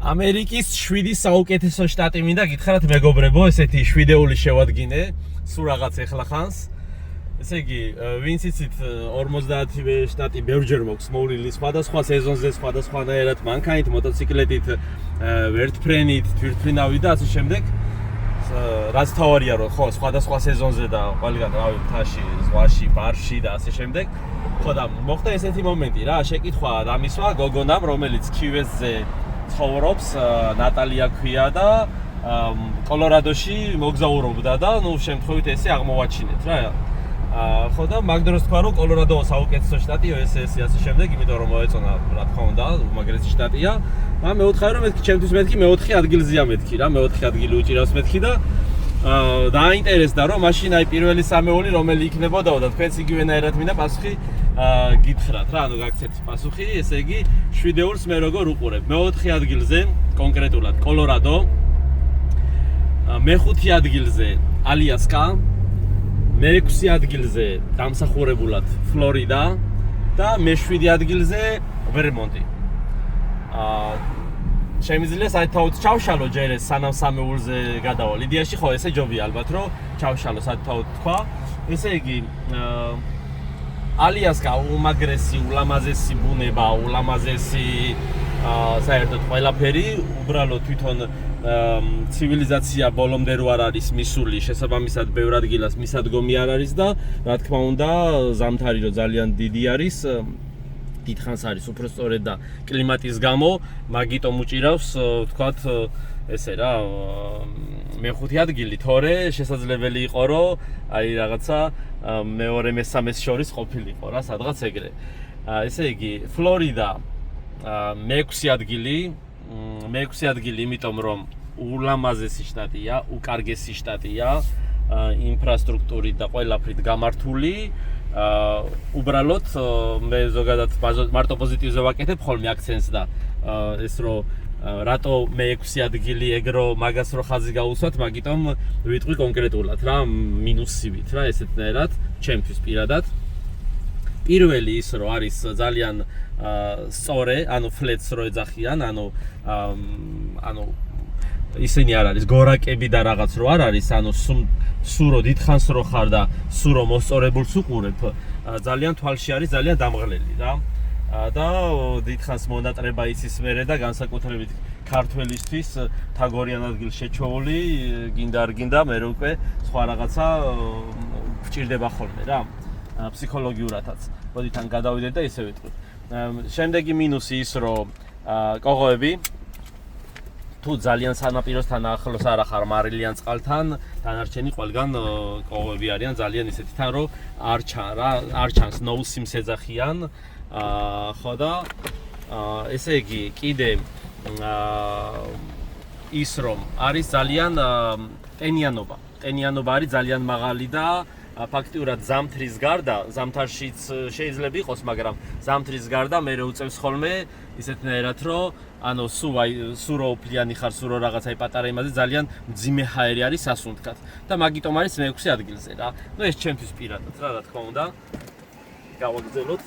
ამერიკის 7 საუკეთესო შტატი მინდა გითხრათ მეგობრებო, ესეთი 7-ეული შევადგინე, სულ რაღაც ეხლახანს. ესე იგი, ვინც იცით 50-ვე შტატი ბევრჯერ მოქვს მოვლილი სხვადასხვა სეზონზე, სხვადასხვანაირად მანქანით, მოტოციკლეტით, ვერტფრენით, თვითმფრინავით და ასე შემდეგ. რაც თავარია რომ ხო, სხვადასხვა სეზონზე და ყველგან რავი, მთაში, ზღვაში, ბარში და ასე შემდეგ. ხო და მოხდა ესეთი მომენტი რა, შეკითხვა რამისვა გოგონამ, რომელიც კივესზე ცხოვრობს, ნატალია ქვია და კოლორადოში მოგზაურობდა და ნუ შემთხვევით ესე აღმოვაჩინეთ რა. ხო და მაგ დროს თქვა რომ კოლორადო საუკეთესო შტატია, ესე ასე შემდეგ, იმიტომ რომ მოეწონა რა თქმა უნდა, უმაგრესი შტატია. მაგრამ მეუთხარი რომ მეთქი, ჩემთვის მეთქი მე-4 ადგილზეა მეთქი რა, მე-4 ადგილი უჭირავს მეთქი და დაინტერესდა რომ მაშინ აი პირველი სამეული რომელი იქნებოდაო და თქვენც იგივენაირად მინდა პასუხი გითხრათ რა, ანუ გაგცეთ პასუხი, ესე იგი 7-ეულს მე როგორ უყურებ. მე-4 ადგილზე კონკრეტულად კოლორადო, მე-5 ადგილზე ალიასკა, მე-6 ადგილზე დამსახურებულად ფლორიდა და მე-7 ადგილზე ვერმონტი. შემიძლია საერთოდ ჩავშალო ჯერ ეს სანამ სამეულზე გადავალ. იდეაში ხო ესე ჯობია ალბათ რომ ჩავშალო საერთოდ თქვა. ესე იგი ალიასკა უმაგრესი, ულამაზესი ბუნება, ულამაზესი საერთოდ ყველაფერი, უბრალოდ თვითონ ცივილიზაცია ბოლომდე რო არ არის მისული, შესაბამისად ბევრ ადგილას მისადგომი არ არის და რა თქმა უნდა ზამთარი რო ძალიან დიდი არის, დიდხანს არის უფრო სწორედ და კლიმატის გამო მაგიტომ უჭირავს ვთქვათ ესე რა მე-5 ადგილი, თორე შესაძლებელი იყო რომ აი რაღაცა მეორე მესამეს შორის ყოფილიყო რა სადღაც ეგრე. ესე იგი ფლორიდა მე-6 ადგილი, მე-6 ადგილი, იმიტომ რომ ულამაზესი შტატია, უკარგესი შტატია, ინფრასტრუქტურით და ყველაფრით გამართული. უბრალოდ მე ზოგადად მარტო პოზიტივზე ვაკეთებ ხოლმე აქცენტს და ეს რომ რატო მე-6 ადგილი ეგრო მაგას რო ხაზი გაუსვათ, მაგიტომ ვიტყვი კონკრეტულად რა, მინუსივით რა, ესეთნაირად, ჩემთვის პირადად. პირველი ის რომ არის ძალიან სწორე, ანუ ფლეტს რო ეძახიან, ანუ ისინი არ არის გორაკები და რაღაც რო არ არის, ანუ სულ რო დიდხანს რო ხარ და სულ რო მოსწორებულს უყურებ, ძალიან თვალში არის ძალიან დამღლელი რა. და დიდხანს მონატრება იცის მერე და განსაკუთრებით ქართველისთვის თაგორიან ადგილ შეჩვეული, გინდა არ გინდა, მე უკვე სხვა რაღაცა გვჭირდება ხოლმე რა, ფსიქოლოგიურადაც. მოდით ან გადავიდეთ და ისე ვიტყვით. შემდეგი მინუსი ის რომ კოღოები თუ ძალიან სანაპიროსთან ახლოს არ ახარ მარილიან წყალთან, დანარჩენი ყველგან კოღოები არიან ძალიან ისეთი თან რომ არ ჩანს ნოუსიმს ეძახიან. ხო და ესე იგი კიდე ის რომ არის ძალიან ტენიანობა არის ძალიან მაღალი და ფაქტიურად ზამთრის გარდა, ზამთარშიც შეიძლება იყოს, მაგრამ ზამთრის გარდა მე უწევს ხოლმე ისეთნაირად რომ ანუ სულ რო უფლიანი ხარ, სულ რო რაღაცაი პატარა იმაზე ძალიან მძიმე ჰაერი არის სასუნთქად და მაგიტომ არის მე-6 ადგილზე რა. ნუ ეს ჩემთვის პირადად რა თქმა უნდა. გავაგრძელოთ.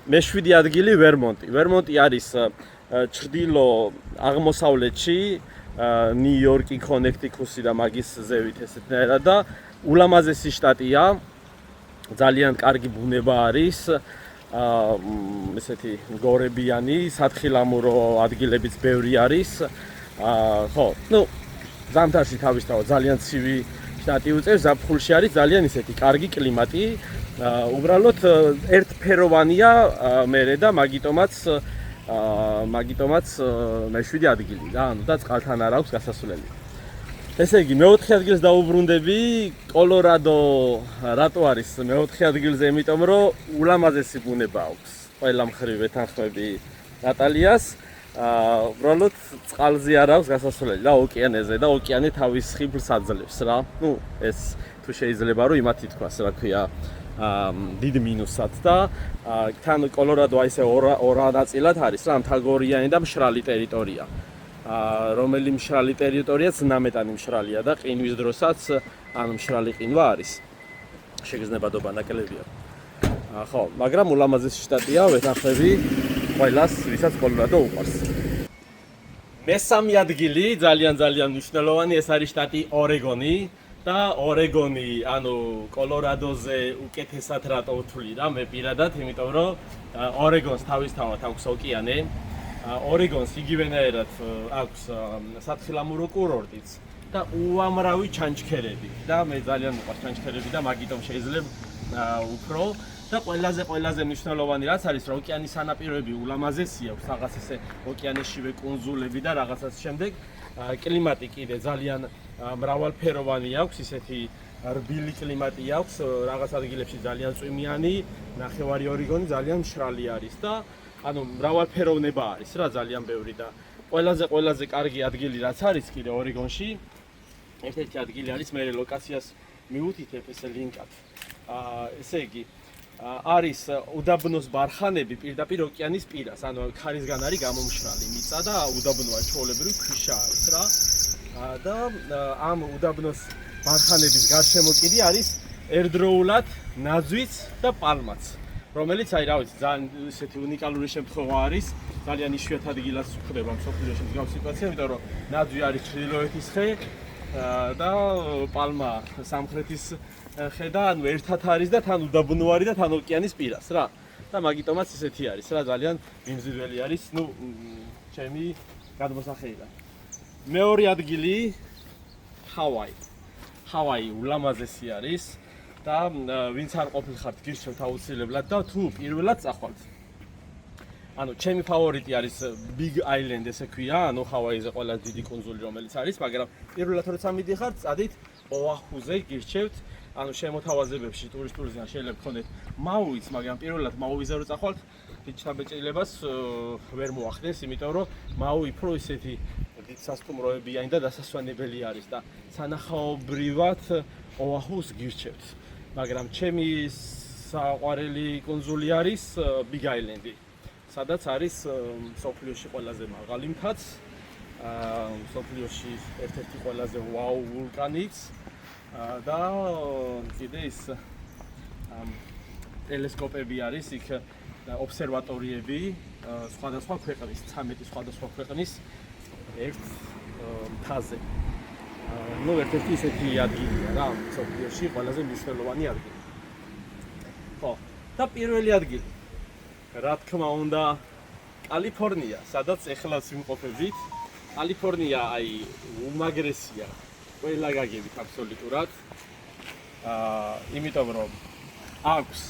მე-7 ადგილი ვერმონტი. ვერმონტი არის ჩრდილო აღმოსავლეთში, ნიუ-იორკი, კონექტიკუსი და მაგის ზევით ესეთნაირად და ულამაზესი შტატია, ძალიან კარგი ბუნება არის, ესეთი გორებიანი, სათხილამურო ადგილებიც ბევრი არის. ხო, ნუ ზამთარში თავისთავად ძალიან ცივი შტატი უწევს, ზაფხულში არის ძალიან ისეთი კარგი კლიმატი. უბრალოდ ერთფეროვანია მერე და მაგიტომაც მე-7 ადგილი რა, ანუ და წყალთან არ აქვს გასასვლელი. ესე იგი, მე-4 ადგილს დაუბრუნდები, კოლორადო რატო არის მე-4 ადგილზე, იმიტომ რომ ულამაზესი ბუნება აქვს. ყველა მხრივ ეთანხმები ნატალიას. უბრალოდ წყალზე არ აქვს გასასვლელი რა, ოკეანეზე და ოკეანე თავის ხიბლს აძლევს რა. ნუ ეს თუ შეიძლება რომ იმათი თქვას, რა ქვია, დიდ მინუსად და თან კოლორადო აი ესე ორ ნაწილად არის რა, მთაგორიანი და მშრალი ტერიტორია. რომელი მშრალი ტერიტორიაც ნამეტანი მშრალია და ყინვის დროსაც ანუ მშრალი ყინვა არის. შეგრძნებადობა ნაკლებია. ხო, მაგრამ ულამაზესი შტატია, ვეთანხმები ყველას, ვისაც კოლორადო უყვარს. მესამე ადგილი ძალიან მნიშვნელოვანი ეს არის შტატი ორეგონი და ორეგონი ანუ კოლორადოზე უკეთესად რატო ვთვლი რა მე პირადად იმიტომ რომ ორეგონს თავისთავად აქვს ოკეანე ორეგონს იგივენაირად აქვს სათხილამურო კურორტიც და უამრავი ჩანჩქერები და მე ძალიან მიყვარს ჩანჩქერები და მაგიტომ შეიძლება უფრო და ყველაზე მნიშვნელოვანი რაც არის რომ ოკეანის სანაპიროები ულამაზესია აქვს რაღაც ესე ოკეანეშივე კუნძულები და რაღაცას შემდეგ კლიმატი კიდე ძალიან მრავალფეროვანი აქვს ისეთი რბილი კლიმატი აქვს რაღაც ადგილებში ძალიან წვიმიანი ნახევარი ორეგონი ძალიან მშრალი არის და ანუ მრავალფეროვნება არის რა ძალიან ბევრი და ყველაზე კარგი ადგილი რაც არის კიდე ორეგონში ერთ-ერთი ადგილი არის მე ლოკაციას მივუთითებ ესე ლინკად ესე იგი არის უდაბნოს ბარხანები პირდაპირ ოკეანის პირას ანუ ქარისგან არის გამომშრალი მიწა და უდაბნოა ჩვეულებრივი ქვიშა არის რა და ამ უდაბნოს ბარხანების გარშემო კიდე არის ერთდროულად ნაძვიც და პალმაც რომელიც აი რა ვიცი ძალიან ისეთი უნიკალური შემთხვევა არის ძალიან იშვიათ ადგილას გვხვდება მსოფლიოში მსგავს სიტუაცია იმიტომ რომ ნაძვი არის ჩრდილოეთის ხე და პალმა სამხრეთის ხე და ანუ ერთად არის და თან უდაბნო არის და თან ოკეანის პირას რა და მაგიტომაც ისეთი არის რა ძალიან მიმზიდველი არის ნუ ჩემი გადმოსახედიდან მეორე ადგილი ჰავაი ულამაზესი არის და ვინც არ ყოფილხართ გირჩევთ აუცილებლად და თუ პირველად წახვალთ ანუ ჩემი ფავორიტი არის Big Island ესე ქვია ანუ ჰავაიზე ყველაზე დიდი კუნძული რომელიც არის მაგრამ პირველად როცა მიდიხართ წადით ოაჰუზე გირჩევთ ანუ შემოთავაზებებში ტურისტულიდან შეიძლება გქონდეთ მაუიც მაგრამ პირველად მაუიზე რო წახვალთ დიდ შთაბეჭდილებას ვერ მოახდენს იმიტომ რომ მაუი უფრო ისეთი დიდ სასტუმროებიანი და დასასვენებელი არის და სანახაობრივად ოაჰუს გირჩევთ მაგრამ ჩემი საყვარელი კუნძული არის Big Island-ი სადაც არის მსოფლიოში ყველაზე მაღალი მთაც მსოფლიოში ერთ-ერთი ყველაზე ვაუ ვულკანიც და კიდე ის ტელესკოპები არის იქ ობსერვატორიები სხვადასხვა ქვეყნის 13 სხვადასხვა ქვეყნის ერთ მთაზე ну ერთ-ერთი ისეთი ადგილია რა მსოფლიოში ყველაზე მნიშვნელოვანი ადგილი ხო და პირველი ადგილი რა თქმა უნდა კალიფორნია სადაც ეხლაც ვიმყოფებით კალიფორნია აი უმაგრესია ყველა გაგებით აბსოლუტურად იმიტომ რომ აქვს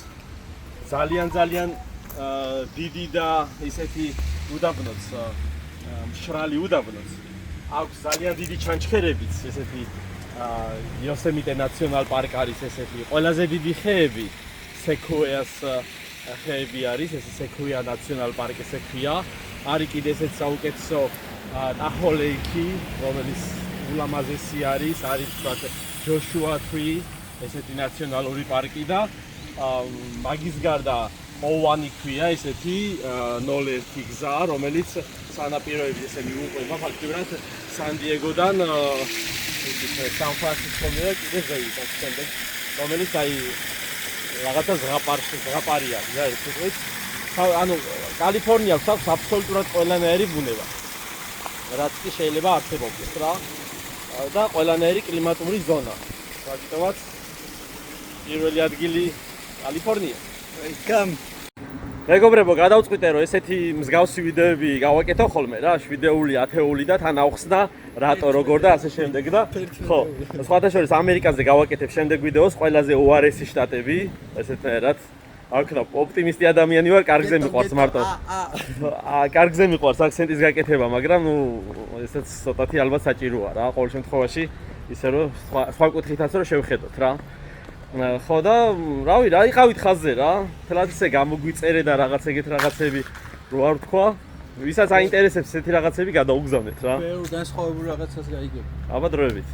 ძალიან დიდი და ისეთი უდაბნოც მშრალი უდაბნოც აქვს ძალიან დიდი ჩანჩქერებიც ესეთი იოსემიტე ნაციონალ პარკი არის ესეთი ყველაზე დიდი ხეები სეკვოიას ხეები არის ეს სეკვოია ნაციონალ პარკი ესე ქვია არის კიდე ესეთ საუკეთესო ტაჰოლეიკი რომელიც ულამაზესი არის თქვათ ჯოშუა თრი ესეთი ნაციონალური პარკი და მაგის გარდა ოვანი ქვია ესეთი 01 გზა რომელიც სანაპიროების ესე მიუყვება ფაქტობრივად სან-დიეგოდან სან ფრანცისკომდე კიდე ზეითაც შემდეგ რომელიც აი რაღაცა ზღაპარია რა ეს ის ანუ კალიფორნიას აქვს აბსოლუტურად ყველანაირი ბუნება რაც კი შეიძლება არსებობდეს რა და ყველანაირი კლიმატური ზონა მაგიტომაც პირველი ადგილი კალიფორნია welcome მეგობრებო გადავწყვიტე რომ ესეთი მსგავსი ვიდეოები გავაკეთო ხოლმე რა 7-ეული 10-ეული და თან ავხსნა რატო როგორ და ასე შემდეგ და ხო სხვათა შორის ამერიკაზე გავაკეთებ შემდეგ ვიდეოს ყველაზე უარესი შტატები ესეთნაირად აქ ოპტიმისტი ადამიანი ვარ კარგზე მიყვარს მარტო კარგზე მიყვარს აქცენტის გაკეთება მაგრამ ნუ ესეც ცოტათი ალბათ საჭიროა რა ყოველ შემთხვევაში ისე რომ სხვა კუთხითაც რომ შევხედოთ რა ხო და რავი რა იყავით ხაზზე რა თლად ისე გამოგვიწერე და რაღაც ეგეთ რაღაცები რო არ ვთქვა ვისაც აინტერესებს ესეთი რაღაცები გადაუგზავნეთ რა ბევრ განსხვავებული რაღაცას გაიგებ აბა დროებით